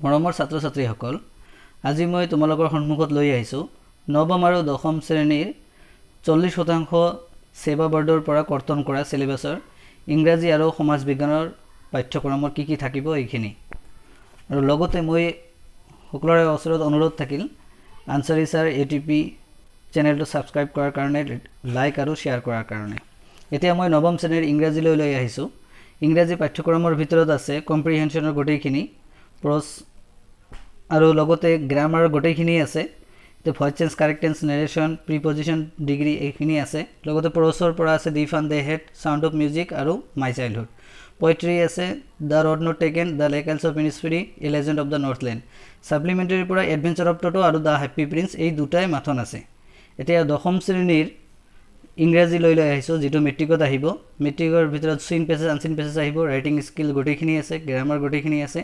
মৰমৰ ছাত্ৰ ছাত্ৰীসকল, আজি মই তোমালোকৰ সন্মুখত লৈ আহিছোঁ নৱম আৰু দশম শ্ৰেণীৰ 40% সেবা বৰ্ডৰ পৰা কৰ্তন কৰা সিলেবাছৰ ইংৰাজী আৰু সমাজ বিজ্ঞানৰ পাঠ্যক্ৰমৰ কি থাকিব এইখিনি। আৰু লগতে মই সকলোৰে ওচৰত অনুৰোধ থাকিল আনসাৰী স্যাৰ এটিপি চেনেলটো সাবস্ক্ৰাইব কৰাৰ কাৰণে, লাইক আৰু শ্বেয়াৰ কৰাৰ কাৰণে। এতিয়া মই নৱম শ্ৰেণীৰ ইংৰাজীলৈ লৈ আহিছোঁ। ইংৰাজী পাঠ্যক্ৰমৰ ভিতৰত আছে কম্প্ৰিহেনশ্যনৰ গোটেইখিনি, প্ৰজ আৰু লগতে গ্ৰামাৰ গোটেইখিনি আছে। তো voice change, correct tense, narration, preposition, degree এইখিনি আছে। লগতে প্ৰজৰ পৰা আছে the fun, they had, sound of music আৰু মাই চাইল্ডহুড। পোয়েট্ৰি আছে the road not taken, the lake isle of Innisfree, a legend of the northland. সাপ্লিমেণ্টাৰীৰ পৰা এডভেঞ্চাৰ অফ টটো আৰু দ্য হেপ্পী প্ৰিন্স, এই দুটাই মাথন আছে। এতিয়া দশম শ্ৰেণীৰ ইংৰাজী লৈ আহিছোঁ, যিটো মেট্ৰিকত আহিব। মেট্ৰিকৰ ভিতৰত চিন পেছেজ, আনচিন পেছেজ আহিব, ৰাইটিং স্কিল গোটেইখিনি আছে, গ্ৰামাৰ গোটেইখিনি আছে।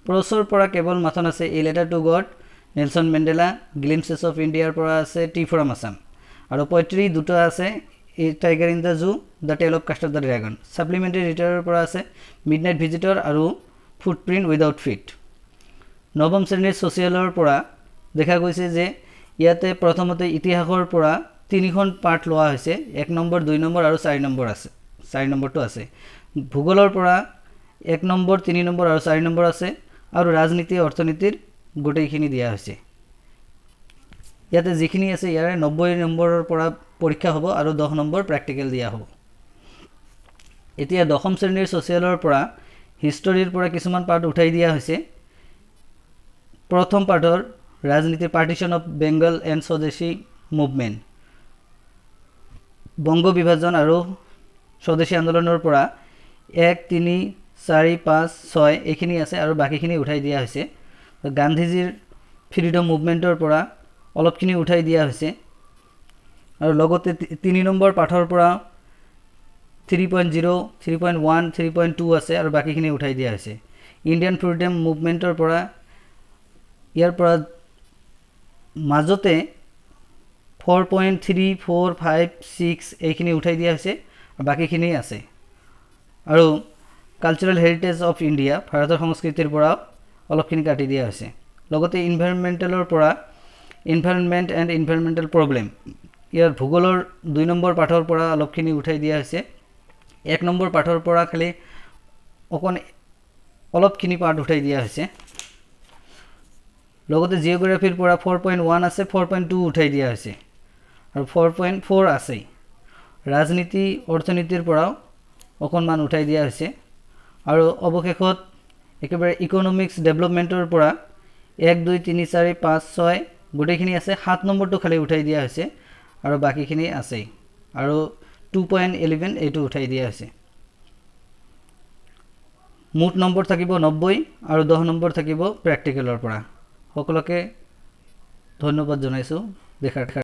প্ৰজৰ পৰা কেৱল মাথন আছে a letter to God, Nelson Mandela, glimpses of ইণ্ডিয়াৰ পৰা আছে টি ফ্ৰম আছাম। আৰু পোয়েট্ৰি দুটা আছে a tiger in the zoo, the tale of custard of the dragon. Supplementary ৰিটাৰৰ পৰা আছে মিডনাইট ভিজিটৰ আৰু ফুটপ্ৰিণ্ট উইদাউট ফিট। নৱম শ্ৰেণীৰ ছ'চিয়েলৰ পৰা দেখা গৈছে যে ইয়াতে প্ৰথমতে ইতিহাসৰ পৰা 3খন পাৰ্ট লোৱা হৈছে, 1 নম্বৰ, 2 নম্বৰ আৰু 4 নম্বৰ আছে, 4 নম্বৰটো আছে। ভূগোলৰ পৰা 1 নম্বৰ, 3 নম্বৰ আৰু 4 নম্বৰ আছে, আৰু ৰাজনীতি অৰ্থনীতিৰ গোটেইখিনি দিয়া হৈছে। ইয়াতে যিখিনি আছে ইয়াৰে 90 নম্বৰৰ পৰা পৰীক্ষা হ'ব আৰু 10 নম্বৰ প্ৰেক্টিকেল দিয়া হ'ব। এতিয়া দশম শ্ৰেণীৰ ছ'চিয়েলৰ পৰা হিষ্টৰীৰ পৰা কিছুমান পাৰ্ট উঠাই দিয়া হৈছে। প্ৰথম পাৰ্টৰ ৰাজনীতিৰ পাৰ্টিশ্যন অফ বেংগল এণ্ড স্বদেশী মুভমেণ্ট, বংগ বিভাজন আৰু স্বদেশী আন্দোলনৰ পৰা 1, 3, 4, 5, 6 এইখিনি আছে আৰু বাকীখিনি উঠাই দিয়া হৈছে। গান্ধীজীৰ ফ্ৰীডম মুভমেণ্টৰ পৰা অলপখিনি উঠাই দিয়া হৈছে। আৰু লগতে 3 নম্বৰ পাঠৰ পৰা 3.0, 3.1, 3.2 আছে আৰু বাকীখিনি উঠাই দিয়া হৈছে। ইণ্ডিয়ান ফ্ৰীডম মুভমেণ্টৰ পৰা ইয়াৰ পৰা মাজতে 4.3, 4, 5, 6 এইখিনি উঠাই দিয়া হৈছে আৰু বাকীখিনি আছে। আৰু কালচাৰেল হেৰিটেজ অফ ইণ্ডিয়া, ভাৰতৰ সংস্কৃতিৰ পৰা অলপখিনি কাটি দিয়া হৈছে। লগতে ইনভাইৰনমেণ্টেলৰ পৰা ইনভাইৰনমেণ্ট এণ্ড ইনভাইৰনমেণ্টেল প্ৰব্লেম, ইয়াৰ ভূগোলৰ 2 নম্বৰ পাঠৰ পৰা অলপখিনি উঠাই দিয়া হৈছে। 1 নম্বৰ পাঠৰ পৰা খালি অলপখিনি পাৰ্ট উঠাই দিয়া হৈছে। লগতে জিঅ'গ্ৰাফীৰ পৰা 4.1 আছে, 4.2 উঠাই দিয়া হৈছে আৰু 4.4 আছে। ৰাজনীতি অৰ্থনীতিৰ পৰাও অকণমান উঠাই দিয়া হৈছে। আৰু অৱশেষত একেবাৰে ইকনমিক্স ডেভেলপমেণ্টৰ পৰা 1, 2, 3, 4, 5, 6 গোটেইখিনি আছে, 7 নম্বৰটো খালি উঠাই দিয়া হৈছে আৰু বাকীখিনি আছেই। আৰু 2.11 এইটো উঠাই দিয়া হৈছে। মুঠ নম্বৰ থাকিব 90 আৰু 10 নম্বৰ থাকিব প্ৰেক্টিকেলৰ পৰা। সকলোকে ধন্যবাদ জনাইছোঁ দেখাৰ